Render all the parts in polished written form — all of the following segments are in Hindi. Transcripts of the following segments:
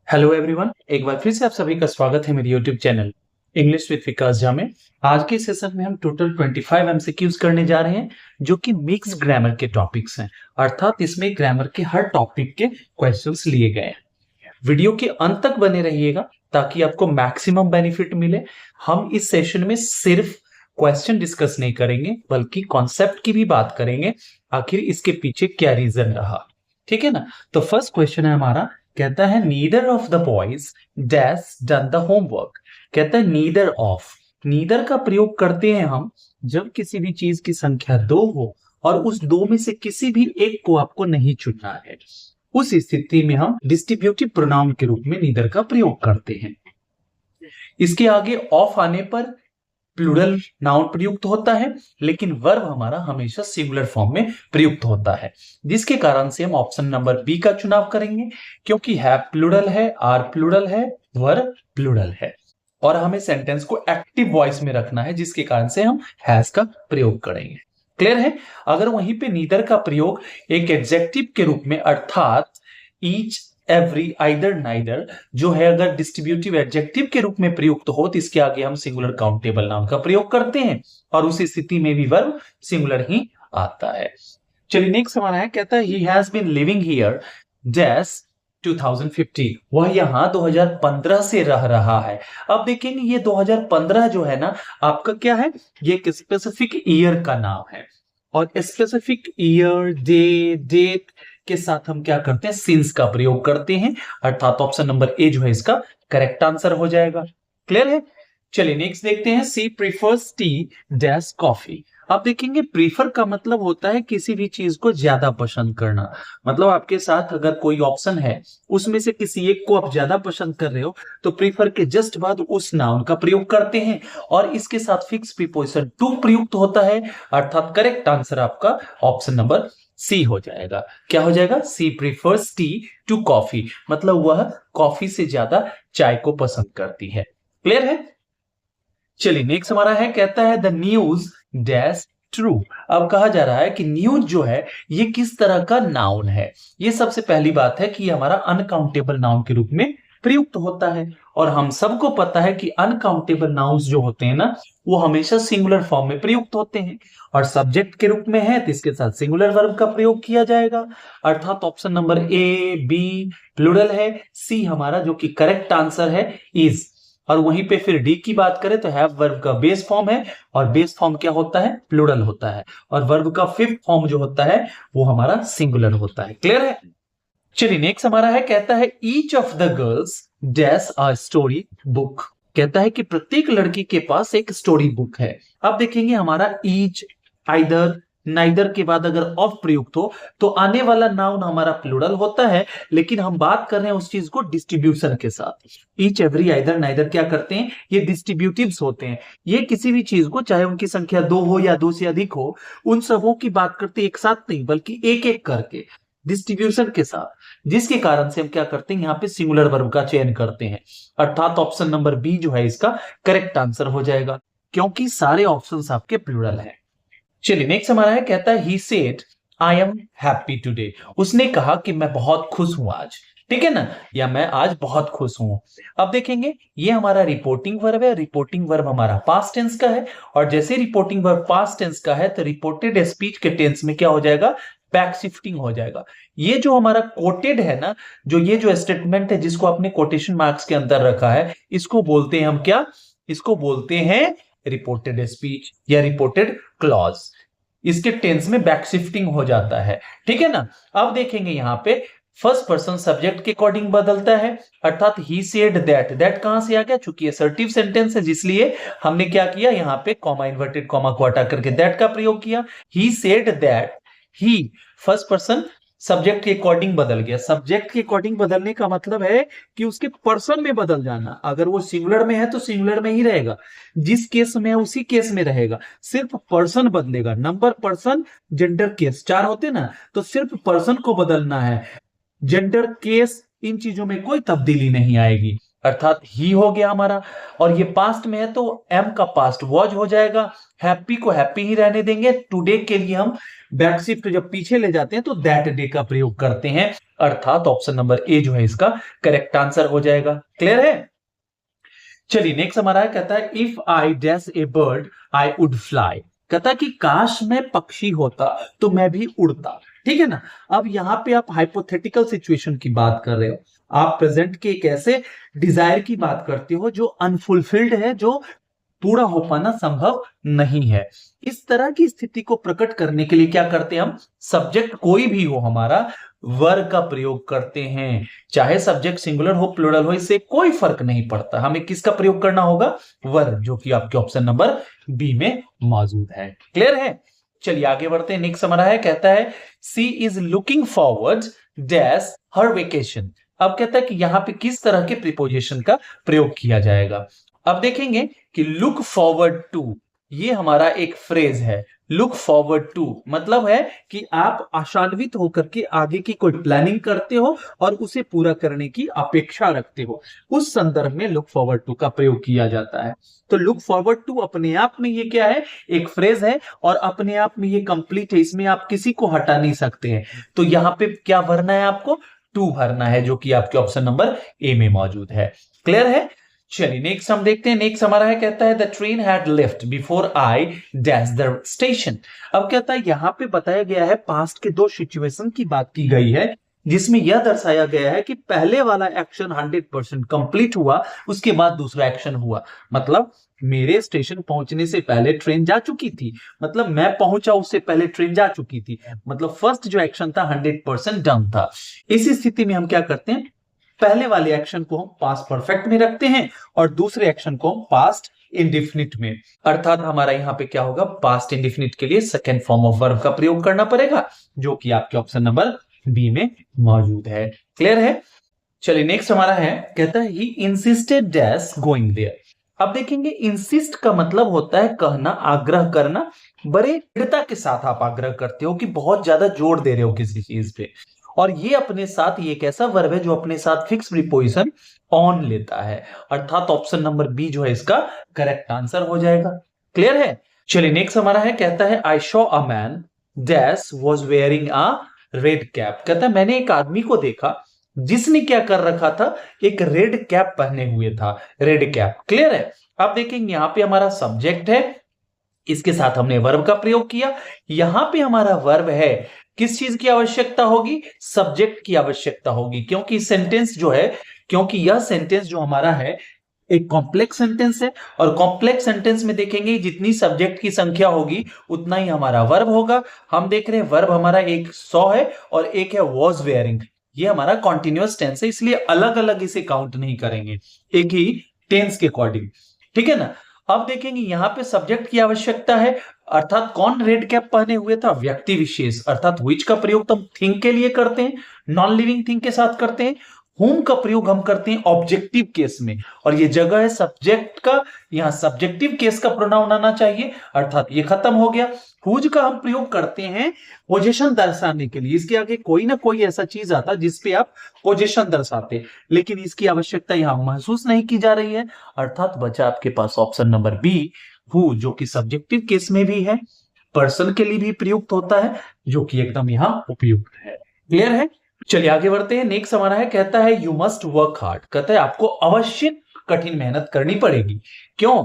हेलो एवरीवन, एक बार फिर से आप सभी का स्वागत है मेरे यूट्यूब चैनल इंग्लिश विद विकास झा में। आज के सेशन में हम टोटल 25 एमसीक्यूज करने जा रहे हैं जो कि मिक्स ग्रामर के टॉपिक्स हैं, अर्थात इसमें ग्रामर के हर टॉपिक के क्वेश्चंस लिए गए हैं। वीडियो के अंत तक बने रहिएगा ताकि आपको मैक्सिमम बेनिफिट मिले। हम इस सेशन में सिर्फ क्वेश्चन डिस्कस नहीं करेंगे बल्कि कॉन्सेप्ट की भी बात करेंगे, आखिर इसके पीछे क्या रीजन रहा। ठीक है ना। तो फर्स्ट क्वेश्चन है हमारा, कहता है neither of the boys dash done the homework. कहता है नीदर ऑफ, नीदर का प्रयोग करते हैं हम जब किसी भी चीज की संख्या 2 हो और उस दो में से किसी भी एक को आपको नहीं चुनना है। उस स्थिति में हम डिस्ट्रीब्यूटिव प्रोनाउन के रूप में नीदर का प्रयोग करते हैं। इसके आगे ऑफ आने पर प्लूरल नाउन प्रयुक्त होता है, लेकिन वर्ब हमारा हमेशा सिंगुलर फॉर्म में प्रयुक्त होता है, जिसके कारण से हम ऑप्शन नंबर बी का चुनाव करेंगे, क्योंकि हैव प्लूरल है, आर प्लूरल है, वर्ब प्लूरल है और हमें सेंटेंस को एक्टिव वॉइस में रखना है, जिसके कारण से हम हैज का प्रयोग करेंगे। क्लियर है। अगर वहीं पे नीदर का प्रयोग एक एडजेक्टिव के रूप में अर्थात ईच, एवरी, आइदर, नाइदर जो है अगर डिस्ट्रीब्यूटिव एडजेक्टिव के रूप में प्रयुक्त हो तो इसके आगे हम सिंगुलर काउंटेबल नाउन का प्रयोग करते हैं और उसी स्थिति में भी वर्ब सिंगुलर ही आता है। चलिए नेक्स्ट हमारा है, कहता है he has been living here dash 2015। वह यहां 2015 से रह रहा है। अब देखेंगे ये 2015 जो है ना आपका क्या है, ये एक स्पेसिफिक ईयर का नाम है और स्पेसिफिक ईयर, डे, डेट के साथ हम क्या करते हैं, सिंस का प्रयोग करते हैं, अर्थात ऑप्शन नंबर ए जो है इसका करेक्ट आंसर हो जाएगा। क्लियर है। चलिए नेक्स्ट देखते हैं, सी प्रीफर्स टी डैश कॉफी। आप देखेंगे प्रीफर का मतलब होता है किसी भी चीज को ज्यादा पसंद करना। मतलब आपके साथ अगर कोई ऑप्शन है उसमें से किसी एक को आप ज्यादा पसंद कर रहे हो तो प्रीफर के जस्ट बाद उस नाउन का प्रयोग करते हैं और इसके साथ फिक्स प्रीपोजिशन टू प्रयुक्त होता है, अर्थात करेक्ट आंसर आपका ऑप्शन नंबर सी हो जाएगा। क्या हो जाएगा, सी प्रीफर्स टी टू कॉफी, मतलब वह कॉफी से ज्यादा चाय को पसंद करती है। क्लियर है। चलिए नेक्स्ट हमारा है, कहता है द न्यूज डैश ट्रू। अब कहा जा रहा है कि न्यूज जो है ये किस तरह का नाउन है। ये सबसे पहली बात है कि ये हमारा अनकाउंटेबल नाउन के रूप में प्रयुक्त होता है और हम सबको पता है कि अनकाउंटेबल नाउन्स जो होते हैं ना वो हमेशा सिंगुलर फॉर्म में प्रयुक्त होते हैं और सब्जेक्ट के रूप में है तो इसके साथ सिंगुलर वर्ब का प्रयोग किया जाएगा, अर्थात option number A, B plural है, सी हमारा जो कि करेक्ट आंसर है इज। और वहीं पे फिर डी की बात करें तो हैव वर्ब का बेस फॉर्म है और बेस फॉर्म क्या होता है, प्लूरल होता है और वर्ब का फिफ्थ फॉर्म जो होता है वो हमारा सिंगुलर होता है। क्लियर है। चलिए नेक्स्ट हमारा है, कहता है each of the girls dash a story book. कहता है कि प्रत्येक लड़की के पास एक स्टोरी बुक है। अब देखेंगे हमारा ईच, आइदर, नाइदर के बाद अगर ऑफ प्रयुक्त हो तो आने वाला नाउन हमारा प्लूरल होता है, लेकिन हम बात कर रहे हैं उस चीज को डिस्ट्रीब्यूशन के साथ। ईच, एवरी, आइदर, नाइदर क्या करते हैं, ये डिस्ट्रीब्यूटिव्स होते हैं। ये किसी भी चीज को चाहे उनकी संख्या 2 हो या 2 से अधिक हो उन सबों की बात करते एक साथ नहीं बल्कि एक एक करके डिस्ट्रीब्यूशन के साथ, जिसके कारण से हम क्या करते हैं यहाँ पे सिंगुलर वर्ब का चयन करते हैं, अर्थात ऑप्शन नंबर बी जो है इसका करेक्ट आंसर हो जाएगा क्योंकि सारे ऑप्शंस आपके प्लूरल हैं। चलिए नेक्स्ट हमारा है, कहता है he said I am happy today. उसने कहा कि मैं बहुत खुश हूं आज। ठीक है ना, या मैं आज बहुत खुश हूं। अब देखेंगे ये हमारा रिपोर्टिंग वर्ब है, रिपोर्टिंग वर्ब हमारा पास्ट टेंस का है और जैसे रिपोर्टिंग वर्ब पास्ट टेंस का है तो रिपोर्टेड स्पीच के टेंस में क्या हो जाएगा, बैक शिफ्टिंग हो जाएगा। ये जो हमारा कोटेड है ना, जो ये जो स्टेटमेंट है जिसको आपने कोटेशन मार्क्स के अंदर रखा है, इसको बोलते हैं हम क्या, इसको बोलते हैं रिपोर्टेड स्पीच या रिपोर्टेड क्लॉज। इसके टेंस में बैक शिफ्टिंग हो जाता है। ठीक है ना। अब देखेंगे यहां पे फर्स्ट पर्सन सब्जेक्ट के अकॉर्डिंग बदलता है, अर्थात ही सेड दैट। दैट कहां से आ गया, चूंकि असर्टिव सेंटेंस है जिसलिए हमने क्या किया, यहां पे कॉमा, इन्वर्टेड कॉमा को हटा करके दैट का प्रयोग किया। He said that he, first person subject के अकॉर्डिंग बदल गया। सब्जेक्ट के अकॉर्डिंग बदलने का मतलब है कि उसके पर्सन में बदल जाना। अगर वो सिंगुलर में है तो सिंगुलर में ही रहेगा, जिस केस में है उसी केस में रहेगा, सिर्फ पर्सन बदलेगा। नंबर, पर्सन, जेंडर, केस 4 होते ना, तो सिर्फ पर्सन को बदलना है, जेंडर, केस इन चीजों में कोई तब्दीली नहीं आएगी। अर्थात ही हो गया हमारा, और ये पास्ट में है तो एम का पास्ट वॉज हो जाएगा। हैप्पी को हैप्पी ही रहने देंगे। टुडे के लिए हम बैक शिफ्ट जब पीछे ले जाते हैं तो दैट डे का प्रयोग करते हैं, अर्थात ऑप्शन नंबर ए जो है इसका करेक्ट आंसर हो जाएगा। क्लियर है? चलिए नेक्स्ट हमारा कहता है if I dash A bird I would fly. कहता है कि काश मैं पक्षी होता तो मैं भी उड़ता। ठीक है ना? अब यहां पे आप हाइपोथेटिकल सिचुएशन की बात कर रहे हो, आप प्रेजेंट के एक ऐसे डिजायर की बात करते हो जो अनफुलफिल्ड है, जो पूरा हो पाना संभव नहीं है। इस तरह की स्थिति को प्रकट करने के लिए क्या करते हैं हम, सब्जेक्ट कोई भी हो हमारा, वर्ब का प्रयोग करते हैं। चाहे सब्जेक्ट सिंगुलर हो प्लूरल हो, इससे कोई फर्क नहीं पड़ता, हमें किसका प्रयोग करना होगा, वर्ब, जो कि आपके ऑप्शन नंबर बी में मौजूद है। क्लियर है? चलिए आगे बढ़ते हैं। नेक्स्ट हमारा है, कहता है she is looking forward dash her vacation. अब कहता है कि यहां पे किस तरह के प्रीपोजिशन का प्रयोग किया जाएगा। अब देखेंगे कि लुक फॉरवर्ड टू, ये हमारा एक फ्रेज है। लुक फॉरवर्ड टू मतलब है कि आप आशान्वित होकर के आगे की कोई प्लानिंग करते हो और उसे पूरा करने की अपेक्षा रखते हो, उस संदर्भ में लुक फॉरवर्ड टू का प्रयोग किया जाता है। तो लुक फॉरवर्ड टू अपने आप में ये क्या है, एक फ्रेज है और अपने आप में ये कंप्लीट है, इसमें आप किसी को हटा नहीं सकते हैं। तो यहां पे क्या भरना है आपको, टू भरना है, जो कि आपके ऑप्शन नंबर ए में मौजूद है। क्लियर है? चलिए नेक्स्ट हम देखते हैं। नेक्स्ट हमारा है, कहता है the train had left before I dash the station. अब कहता है यहां पे बताया गया है पास्ट के दो सिचुएशन की बात की गई है, जिसमें यह दर्शाया गया है कि पहले वाला एक्शन 100% कंप्लीट हुआ, उसके बाद दूसरा एक्शन हुआ। मतलब मेरे स्टेशन पहुंचने से पहले ट्रेन जा चुकी थी, मतलब मैं पहुंचा उससे पहले ट्रेन जा चुकी थी, मतलब फर्स्ट जो एक्शन था 100% डन था। इस स्थिति में हम क्या करते हैं, पहले वाले एक्शन को हम पास्ट परफेक्ट में रखते हैं और दूसरे एक्शन को हम पास्ट इंडेफिनिट में, अर्थात हमारा यहां पे क्या होगा, पास्ट इंडेफिनिट के लिए सेकंड फॉर्म ऑफ वर्ब का प्रयोग करना पड़ेगा, जो कि आपके ऑप्शन नंबर बी में मौजूद है। क्लियर है? चलिए नेक्स्ट हमारा है, कहता है he insisted dash going there. अब देखेंगे इंसिस्ट का मतलब होता है कहना, आग्रह करना, बड़े दृढ़ता के साथ आप आग्रह करते हो कि बहुत ज्यादा जोर दे रहे हो किसी चीज पे, और ये अपने साथ ये एक ऐसा वर्ब है जो अपने साथ फिक्स प्रीपोजिशन ऑन लेता है, अर्थात ऑप्शन नंबर बी जो है इसका करेक्ट आंसर हो जाएगा। क्लियर है? चलिए नेक्स्ट हमारा है, कहता है I saw a man dash was wearing a red cap. कहता है मैंने एक आदमी को देखा जिसने क्या कर रखा था, एक रेड कैप पहने हुए था, रेड कैप। क्लियर है? आप देखेंगे यहां पे हमारा सब्जेक्ट है, इसके साथ हमने वर्ब का प्रयोग किया। यहां पे हमारा वर्ब है, किस चीज की आवश्यकता होगी, सब्जेक्ट की आवश्यकता होगी, क्योंकि सेंटेंस जो है, क्योंकि यह सेंटेंस जो हमारा है एक कॉम्प्लेक्स सेंटेंस है, और कॉम्प्लेक्स सेंटेंस में देखेंगे जितनी सब्जेक्ट की संख्या होगी उतना ही हमारा वर्ब होगा। हम देख रहे हैं वर्ब हमारा एक सॉ है और एक है वॉज वेयरिंग, ये हमारा कॉन्टिन्यूअस टेंस है, इसलिए अलग अलग इसे काउंट नहीं करेंगे, एक ही टेंस के अकॉर्डिंग। ठीक है ना? अब देखेंगे यहां पे सब्जेक्ट की आवश्यकता है, अर्थात कौन रेड कैप पहने हुए था, व्यक्ति विशेष, अर्थात व्हिच का प्रयोग तो हम थिंग के लिए करते हैं, नॉन लिविंग थिंग के साथ करते हैं। हुम का प्रयोग हम करते हैं ऑब्जेक्टिव केस में, और ये जगह है सब्जेक्ट का, यहां सब्जेक्टिव केस का प्रोनाउन आना चाहिए, अर्थात ये खत्म हो गया। हुज का हम प्रयोग करते हैं पोजीशन दर्शाने के लिए, इसके आगे कोई ना कोई ऐसा चीज आता जिसपे आप पोजीशन दर्शाते, लेकिन इसकी आवश्यकता यहां महसूस नहीं की जा रही है, अर्थात बचा आपके पास ऑप्शन नंबर बी, हु, जो कि सब्जेक्टिव केस में भी है, पर्सन के लिए भी प्रयुक्त होता है, जो कि एकदम यहां उपयुक्त है। क्लियर है? चलिए आगे बढ़ते हैं। नेक्स्ट हमारा है, कहता है यू मस्ट वर्क हार्ड। कहता है आपको अवश्य कठिन मेहनत करनी पड़ेगी। क्यों?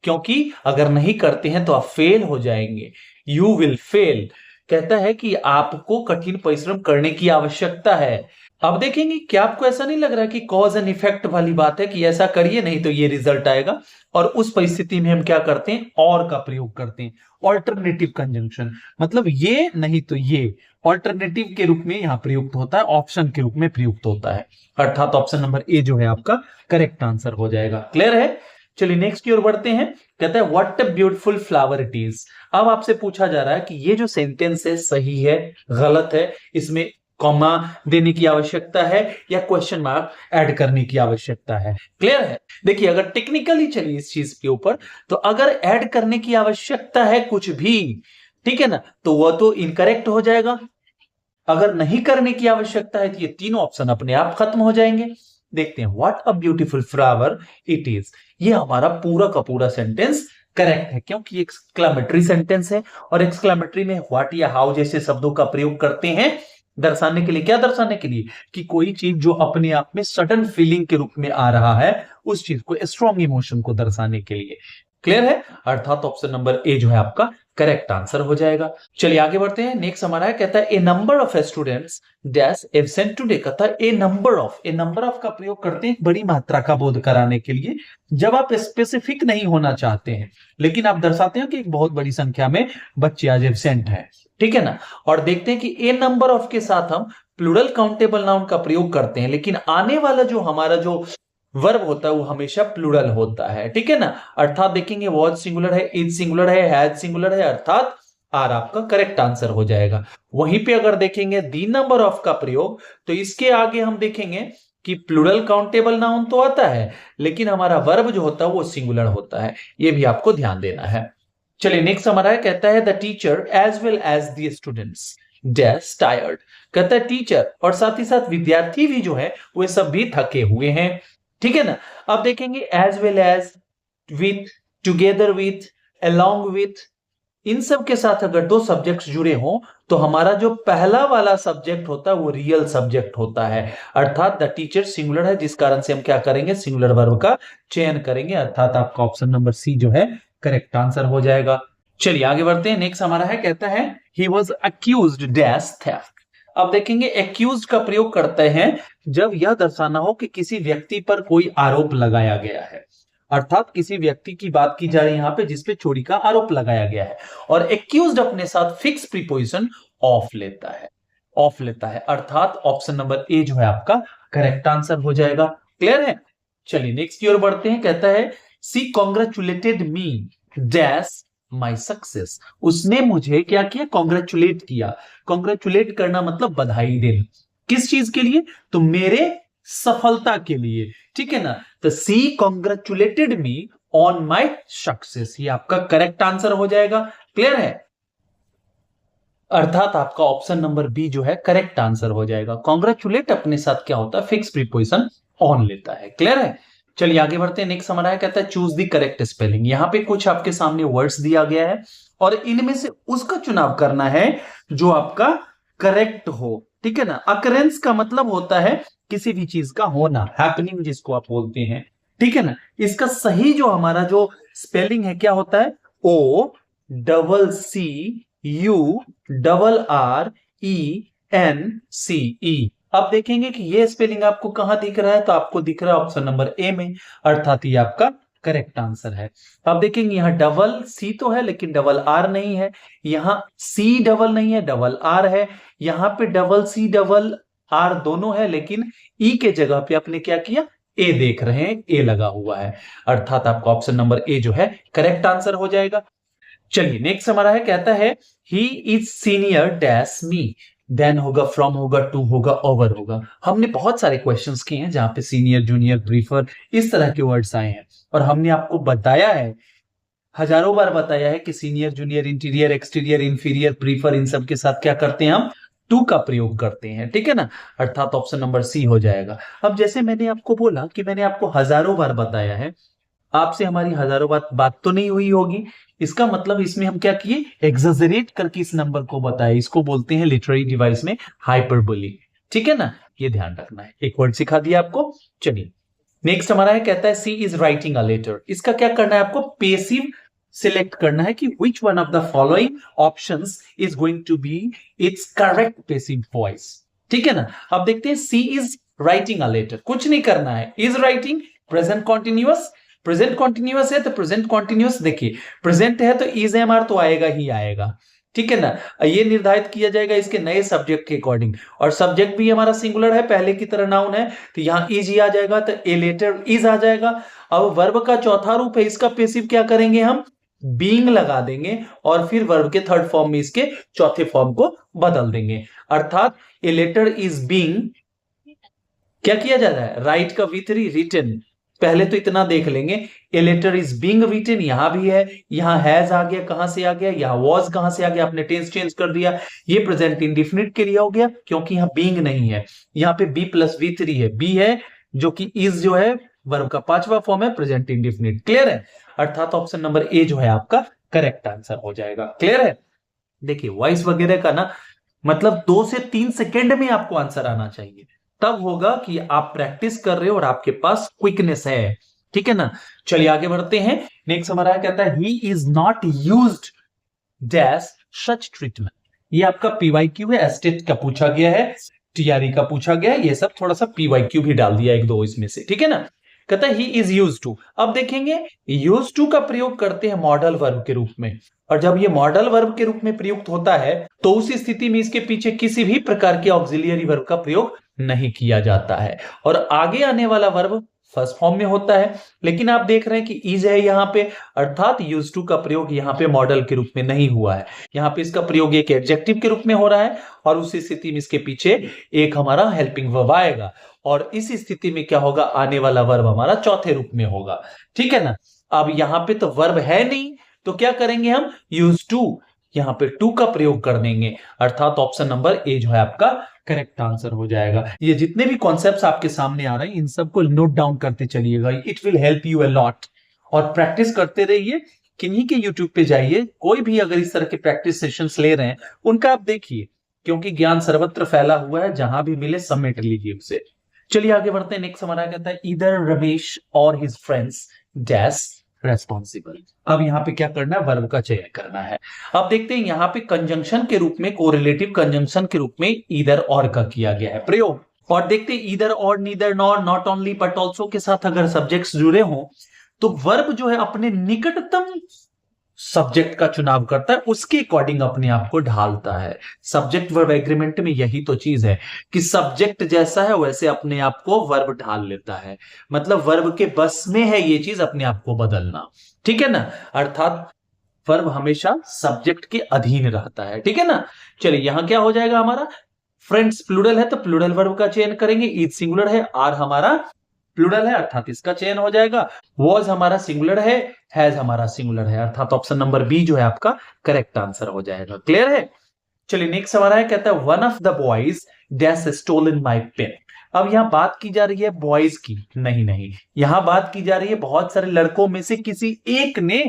क्योंकि अगर नहीं करते हैं तो आप फेल हो जाएंगे, यू विल फेल। कहता है कि आपको कठिन परिश्रम करने की आवश्यकता है। अब देखेंगे क्या आपको ऐसा नहीं लग रहा कि कॉज एंड इफेक्ट वाली बात है कि ऐसा करिए नहीं तो ये रिजल्ट आएगा, और उस परिस्थिति में हम क्या करते हैं, और का प्रयोग करते हैं, ऑल्टरनेटिव कंजंक्शन, मतलब ये नहीं तो ये ऑल्टरनेटिव के रूप में यहां प्रयुक्त होता है, ऑप्शन के रूप में प्रयुक्त होता है, अर्थात ऑप्शन नंबर ए जो है आपका करेक्ट आंसर हो जाएगा। क्लियर है? चलिए नेक्स्ट की ओर बढ़ते हैं। कहता है what a beautiful flower it is. अब आपसे पूछा जा रहा है कि ये जो सेंटेंस है सही है, गलत है, इसमें कॉमा देने की आवश्यकता है या क्वेश्चन मार्क ऐड करने की आवश्यकता है। क्लियर है? देखिए अगर टेक्निकली चलिए इस चीज के ऊपर, तो अगर ऐड करने की आवश्यकता है कुछ भी, ठीक है ना, तो वह तो इनकरेक्ट हो जाएगा। अगर नहीं करने की आवश्यकता है तो ये तीनों ऑप्शन अपने आप खत्म हो जाएंगे। देखते हैं, what a beautiful flower it is. ये हमारा पूरा का पूरा सेंटेंस करेक्ट है, क्योंकि एक्सक्लेमेटरी सेंटेंस है और एक्सक्लेमेटरी में व्हाट या हाउ जैसे शब्दों का प्रयोग करते हैं दर्शाने के लिए। क्या दर्शाने के लिए? कि कोई चीज जो अपने आप में सडन फीलिंग के रूप में आ रहा है, उस चीज को, स्ट्रॉन्ग इमोशन को दर्शाने के लिए। क्लियर है? अर्थात ऑप्शन नंबर ए जो है आपका करेक्ट आंसर हो जाएगा। चलिए आगे बढ़ते हैं। नेक्स्ट हमारा है, कहता है a number of students dash absent today. कहता है ए नंबर ऑफ का प्रयोग करते हैं बड़ी मात्रा का बोध कराने के लिए, जब आप स्पेसिफिक नहीं होना चाहते हैं लेकिन आप दर्शाते हैं कि एक बहुत बड़ी संख्या में बच्चे आज एब्सेंट हैं। ठीक है ना? और देखते हैं कि ए नंबर ऑफ के साथ हम प्लूरल काउंटेबल नाउन का प्रयोग करते हैं, लेकिन आने वाला जो हमारा जो वर्ब होता है वो हमेशा प्लूरल होता है। ठीक है ना? अर्थात देखेंगे वॉज सिंगुलर है, इज सिंगुलर है, हैज सिंगुलर है, अर्थात आर आपका करेक्ट आंसर हो जाएगा। वहीं पे अगर देखेंगे दी नंबर ऑफ का प्रयोग, तो इसके आगे हम देखेंगे कि प्लूरल काउंटेबल नाउन तो आता है लेकिन हमारा वर्ब जो होता है वो सिंगुलर होता है। ये भी आपको ध्यान देना है। चलिए नेक्स्ट हमारा है, कहता है the teacher as well as the students dash tired. कहता है टीचर और साथ ही साथ विद्यार्थी भी जो है वो सब भी थके हुए हैं। ठीक है ना? अब देखेंगे as well as, with, together with, along with, इन सब के साथ अगर दो सब्जेक्ट्स जुड़े हों तो हमारा जो पहला वाला सब्जेक्ट होता है वो रियल सब्जेक्ट होता है। अर्थात द टीचर सिंगुलर है, जिस कारण से हम क्या करेंगे, सिंगुलर वर्ब का चयन करेंगे। अर्थात आपका ऑप्शन नंबर सी जो है करेक्ट आंसर हो जाएगा। चलिए आगे बढ़ते हैं। नेक्स्ट हमारा है, कहता है he was accused dash theft. अब देखेंगे एक्यूज का प्रयोग करते हैं जब यह दर्शाना हो कि किसी व्यक्ति पर कोई आरोप लगाया गया है। अर्थात किसी व्यक्ति की बात की जा रही है यहां पे जिसपे चोरी का आरोप लगाया गया है, और एक्यूज्ड अपने साथ फिक्स प्रीपोजिशन ऑफ लेता है, अर्थात ऑप्शन नंबर ए जो है आपका करेक्ट आंसर हो जाएगा। क्लियर है? चलिए नेक्स्ट की ओर बढ़ते हैं। कहता है she congratulated me dash my success. उसने मुझे क्या किया, कॉन्ग्रेचुलेट किया। कॉन्ग्रेचुलेट करना मतलब बधाई देना। किस चीज के लिए? तो मेरे सफलता के लिए। ठीक है ना? तो she congratulated me on my success, ये आपका करेक्ट आंसर हो जाएगा। क्लियर है? अर्थात आपका ऑप्शन नंबर बी जो है करेक्ट आंसर हो जाएगा। कॉन्ग्रेचुलेट अपने साथ क्या होता है, फिक्स प्रीपोजिशन ऑन लेता है। क्लियर है? चलिए आगे बढ़ते हैं। नेक्स्ट हमारा कहता है चूज द करेक्ट स्पेलिंग। यहां पे कुछ आपके सामने वर्ड्स दिया गया है और इनमें से उसका चुनाव करना है जो आपका करेक्ट हो। ठीक है ना? अकरेंस का मतलब होता है किसी भी चीज का होना, हैपनिंग जिसको आप बोलते हैं। ठीक है ना? इसका सही जो हमारा जो स्पेलिंग है क्या होता है, O double C U double R E N C E. अब देखेंगे कि ये स्पेलिंग आपको कहां दिख रहा है, तो आपको दिख रहा है ऑप्शन नंबर ए में, अर्थात ये आपका करेक्ट आंसर है। अब देखेंगे यहां डबल सी तो है लेकिन डबल आर नहीं है, यहां सी डबल नहीं है, डबल आर है, यहां पे डबल सी डबल आर दोनों है लेकिन ई के जगह पे आपने क्या किया, ए देख रहे हैं, ए लगा हुआ है, अर्थात आपका ऑप्शन नंबर ए जो है करेक्ट आंसर हो जाएगा। चलिए नेक्स्ट हमारा है, कहता है he is senior dash me. Then होगा, फ्रॉम होगा, टू होगा, ओवर होगा। हमने बहुत सारे क्वेश्चंस किए हैं जहां पे सीनियर, जूनियर, प्रीफर इस तरह के वर्ड्स आए हैं और हमने आपको बताया है, हजारों बार बताया है कि senior, junior, interior, exterior, inferior, prefer इन सब के साथ क्या करते हैं, हम टू का प्रयोग करते हैं। ठीक है ना? अर्थात ऑप्शन नंबर सी हो जाएगा। अब जैसे मैंने आपको बोला कि मैंने आपको हजारों बार बताया है, आपसे हमारी हजारों बात तो नहीं हुई होगी, इसका मतलब इसमें हम क्या किए, एग्जैजरेट करके इस नंबर को बताया। इसको बोलते हैं लिटरेरी डिवाइस में हाइपरबोली। ठीक है ना? ये ध्यान रखना है। एक वर्ड सिखा दिया आपको। चलिए नेक्स्ट हमारा है, कहता है she is writing a letter. इसका क्या करना है, आपको पेसिव सिलेक्ट करना है कि which one of the following options is going to be its correct passive voice। ठीक है ना? अब देखते हैं सी इज राइटिंग अ लेटर, कुछ नहीं करना है, is writing present continuous, present continuous है तो प्रेजेंट कॉन्टिन्यूअस, देखिए प्रेजेंट है तो इज एम आर तो आएगा ही आएगा। ठीक है ना? ये निर्धारित किया जाएगा इसके नए सब्जेक्ट के अकॉर्डिंग, और सब्जेक्ट भी हमारा सिंगुलर है, पहले की तरह नाउन है तो यहां इज ही आ जाएगा, तो ए लेटर इज आ जाएगा। अब वर्ब का चौथा रूप है, इसका पेसिव क्या करेंगे, हम बीइंग लगा देंगे और फिर वर्ब के थर्ड फॉर्म में इसके चौथे फॉर्म को बदल देंगे। अर्थात ए लेटर इज बीइंग, क्या किया जा रहा है, राइट का V3 रिटन, पहले तो इतना देख लेंगे, a letter is being written, यहां भी है, यहां हैज आ गया, कहां से आ गया, यहां वाज कहां से आ गया, आपने टेंस चेंज कर दिया, ये प्रेजेंट इंडेफिनिट के लिए हो गया क्योंकि यहां बीइंग नहीं है, यहां पे B प्लस V3 है, बी है जो कि इज जो है वर्ब का 5वां फॉर्म है प्रेजेंट इंडेफिनिट। क्लियर है? अर्थात ऑप्शन नंबर ए जो है आपका करेक्ट आंसर हो जाएगा। क्लियर है? देखिए वॉइस वगैरह का ना मतलब 2 से 3 सेकेंड में आपको आंसर आना चाहिए, तब होगा कि आप प्रैक्टिस कर रहे हो और आपके पास क्विकनेस है। ठीक है ना? चलिए आगे बढ़ते हैं। नेक्स्ट हमारा कहता है he is not used dash such treatment. ये आपका पीवाईक्यू है, एस्टेट का पूछा गया है, टीआरई का पूछा गया है, ये सब थोड़ा सा पीवाईक्यू भी डाल दिया एक दो इसमें से। ठीक है ना? कहता है ही इज यूज्ड टू। अब देखेंगे यूज्ड टू का प्रयोग करते हैं मॉडल वर्ब के रूप में, और जब ये मॉडल वर्ब के रूप में प्रयुक्त होता है तो उस स्थिति में इसके पीछे किसी भी प्रकार के ऑक्सिलियरी वर्ब का प्रयोग नहीं किया जाता है और आगे आने वाला वर्ब फर्स्ट फॉर्म में होता है। लेकिन आप देख रहे हैं कि इज है यहाँ पे, अर्थात यूज टू का प्रयोग यहाँ पे मॉडल के रूप में नहीं हुआ है, यहाँ पे इसका प्रयोग एक एडजेक्टिव के रूप में हो रहा है और उस स्थिति में इसके पीछे एक हमारा हेल्पिंग वर्ब आएगा और इस स्थिति में क्या होगा, आने वाला वर्ब हमारा चौथे रूप में होगा। ठीक है ना? अब यहाँ पे तो वर्ब है नहीं तो क्या करेंगे हम, यूज टू, यहाँ पे टू का प्रयोग कर देंगे, अर्थात ऑप्शन नंबर ए जो है आपका करेक्ट आंसर हो जाएगा। ये जितने भी कॉन्सेप्ट्स आपके सामने आ रहे हैं इन सबको नोट डाउन करते चलिएगा, it will help you a lot. और प्रैक्टिस करते रहिए, किन्हीं के यूट्यूब पे जाइए, कोई भी अगर इस तरह के प्रैक्टिस सेशंस ले रहे हैं उनका आप देखिए, क्योंकि ज्ञान सर्वत्र फैला हुआ है, जहां भी मिले समेट लीजिए उसे। चलिए आगे बढ़ते हैं। नेक्स्ट हमारा कहता है इधर रमेश और हिज फ्रेंड्स डैश रेस्पॉन्सिबल। अब यहाँ पे क्या करना है, वर्ब का चयन करना है। अब देखते हैं यहाँ पे कंजंक्शन के रूप में, कोरिलेटिव कंजंक्शन के रूप में ईदर और का किया गया है प्रयोग, और देखते हैं ईदर और, neither nor, not only but also के साथ अगर सब्जेक्ट्स जुड़े हों तो वर्ब जो है अपने निकटतम सब्जेक्ट का चुनाव करता है, उसके अकॉर्डिंग अपने आप को ढालता है। सब्जेक्ट वर्ब एग्रीमेंट में यही तो चीज है कि सब्जेक्ट जैसा है वैसे अपने आप को वर्ब ढाल लेता है, मतलब वर्ब के बस में है ये चीज अपने आप को बदलना। ठीक है ना? अर्थात वर्ब हमेशा सब्जेक्ट के अधीन रहता है। ठीक है ना? चलिए यहां क्या हो जाएगा हमारा, फ्रेंड्स प्लूरल है तो प्लूरल वर्ब का चयन करेंगे, इज सिंगुलर है, आर हमारा प्लूरल है अर्थात इसका चयन हो जाएगा, वॉज हमारा सिंगुलर है, हैज हमारा सिंगुलर है, अर्थात ऑप्शन नंबर बी जो है आपका करेक्ट आंसर हो जाएगा। क्लियर है? चलिए नेक्स्ट हमारा है, कहता है one of the boys dash stolen my pen. अब यहां बात की जा रही है बॉयज की, नहीं, यहां बात की जा रही है बहुत सारे लड़कों में से किसी एक ने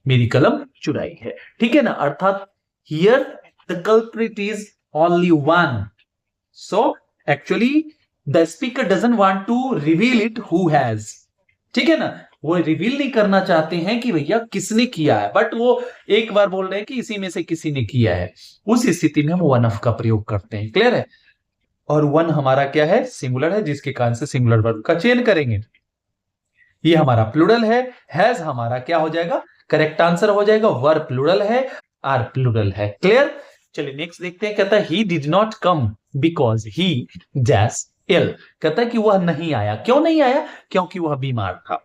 मेरी कलम चुराई है। ठीक है ना? अर्थात here the culprit is only one, so actually the speaker doesn't want to reveal it who has. ठीक है ना? वो रिवील नहीं करना चाहते हैं कि भैया किसने किया है, बट वो एक बार बोल रहे हैं कि इसी में से किसी ने किया है, उस स्थिति में हम वन ऑफ का प्रयोग करते हैं। क्लियर है? और वन हमारा क्या है, सिंगुलर है, जिसके कारण से सिंगुलर वर्ब का चयन करेंगे। ये हमारा प्लूरल है, हैज हमारा क्या हो जाएगा, करेक्ट आंसर हो जाएगा। वर्ब प्लूरल है, आर प्लूरल है। क्लियर? चलिए नेक्स्ट देखते हैं, कहता है he did not come because he dash ill. कहता है कि वह नहीं आया, क्यों नहीं आया, क्योंकि वह बीमार था।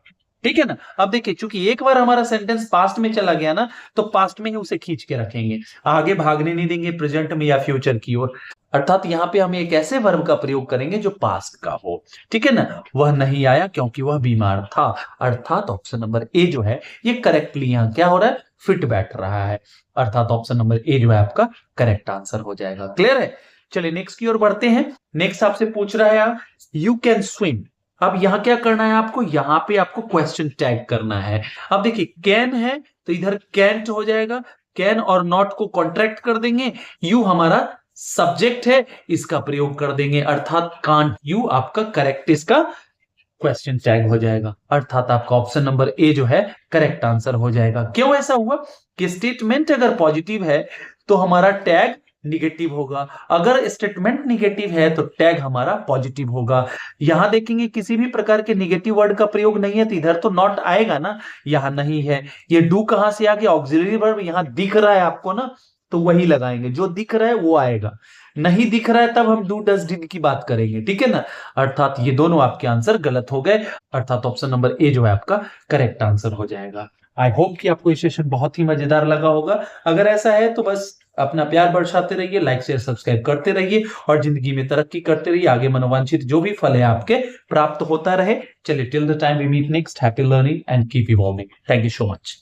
ठीक है ना? अब देखिए चूंकि एक बार हमारा सेंटेंस पास्ट में चला गया ना तो पास्ट में ही उसे खींच के रखेंगे, आगे भागने नहीं देंगे प्रेजेंट में या फ्यूचर की ओर। अर्थात यहाँ पे हम एक ऐसे वर्ब का प्रयोग करेंगे जो पास्ट का हो। ठीक है ना? वह नहीं आया क्योंकि वह बीमार था, अर्थात ऑप्शन नंबर ए जो है ये करेक्टली यहाँ क्या हो रहा है, फिट बैठ रहा है, अर्थात ऑप्शन नंबर ए जो है आपका करेक्ट आंसर हो जाएगा। क्लियर है? चलिए नेक्स्ट की ओर बढ़ते हैं। नेक्स्ट आपसे पूछ रहा है यू कैन स्विम। अब यहां क्या करना है आपको, यहां पे आपको क्वेश्चन टैग करना है। अब देखिए कैन है तो इधर कैंट हो जाएगा, कैन और नॉट को कॉन्ट्रैक्ट कर देंगे, यू हमारा सब्जेक्ट है इसका प्रयोग कर देंगे, अर्थात कांट यू आपका करेक्ट इसका क्वेश्चन टैग हो जाएगा, अर्थात आपका ऑप्शन नंबर ए जो है करेक्ट आंसर हो जाएगा। क्यों ऐसा हुआ कि स्टेटमेंट अगर पॉजिटिव है तो हमारा टैग निगेटिव होगा, अगर स्टेटमेंट निगेटिव है तो टैग हमारा पॉजिटिव होगा। यहां देखेंगे किसी भी प्रकार के निगेटिव वर्ड का प्रयोग नहीं है तो इधर तो नॉट आएगा ना, यहां नहीं है। ये डू कहां से आ गया, ऑक्सिलरी वर्ब यहां दिख रहा है आपको ना, तो वही लगाएंगे, जो दिख रहा है वो आएगा, नहीं दिख रहा है तब हम डू डज डिड की बात करेंगे। ठीक है ना? अर्थात ये दोनों आपके आंसर गलत हो गए, अर्थात ऑप्शन नंबर ए जो है आपका करेक्ट आंसर हो जाएगा। आई होप कि आपको ये सेशन बहुत ही मजेदार लगा होगा। अगर ऐसा है तो बस अपना प्यार बरसाते रहिए, लाइक शेयर सब्सक्राइब करते रहिए और जिंदगी में तरक्की करते रहिए, आगे मनोवांछित जो भी फल है आपके प्राप्त होता रहे। चलिए till the time we meet next, happy learning and keep evolving. Thank you so much.